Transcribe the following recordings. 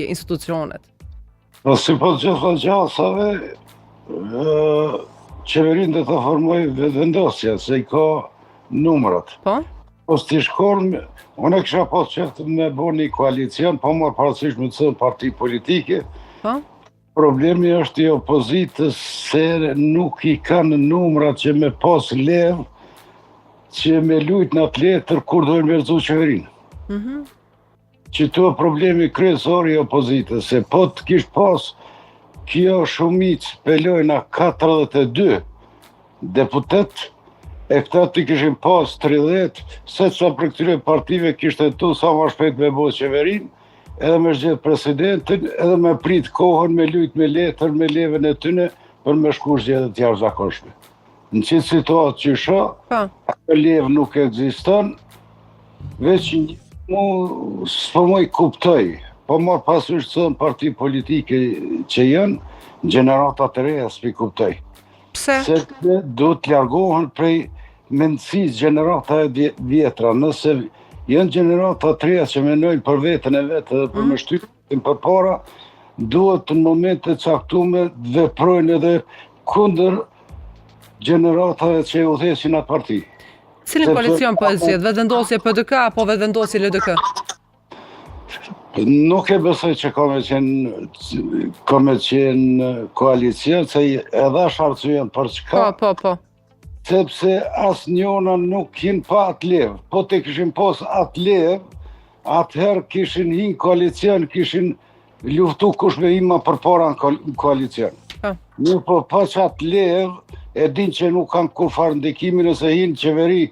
institucionet? Po si po gjitha gjasave, qeverin dhe të formoj vendosja, se i ka numrat. Po? Po s'ti shkon, unë e kisha pas qeftë me bo një koalicion, po marë parasysh me të cënë parti politike. Po? Problemi është i opozitës se nuk i kanë numrat që me pas levë që me lujt në atë letër kur dojnë me rëzu qeverinë. Që to problemi kryesor i opozitës, se po të kish pas kjo shumic pelojna 42 deputet, e këta të kishin pas 30, se që për këtyre partive kishte tu sa ma shpejt me bo qeverin, edhe me shgjet presidentin, edhe me prit kohën, me lujt me letër, me leven e tyne, për me shku zgjedhjet jashtëzakonshme. Në qitë situatë që shë, atë levë nuk ekziston, veç s'po moj kuptoj, po marë pasysh të thënë parti politike që janë, gjenerata të reja s'pi kuptoj. Pse? Se do të largohen prej mendësis gjenerata e vjetra, nëse janë gjenerata të reja që menojnë për vetën e vetë dhe për me shtypin për para, duhet në momente caktume të veprojnë edhe kundër gjeneratave që e udhesin atë parti. Cilin koalicion po e zgjedh? Vetëvendosje PDK apo vetëvendosje LDK? Nuk e besoj që ka me qenë koalicion, se edhe sharcujen për çka. Po. Sepse asë njona nuk kinë pa atë levë. Po të kishin pos atë levë, atëherë kishin hinë koalicion, kishin luftu kush me ima për para në koalicion. Nuk po pa që atë levë, e din që nuk kanë kur farë ndikimi nëse hinë qeveri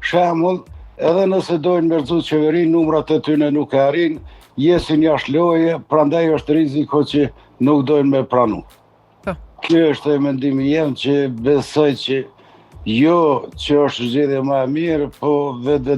shemull, edhe nëse dojnë me rëzu qeveri, numrat e tyne nuk e arin, jesin jashtë loje, prandaj është riziko që nuk dojnë me pranu. Kjo është e mendimi jem që besoj që jo që është zgjedhja më e mirë, po vetë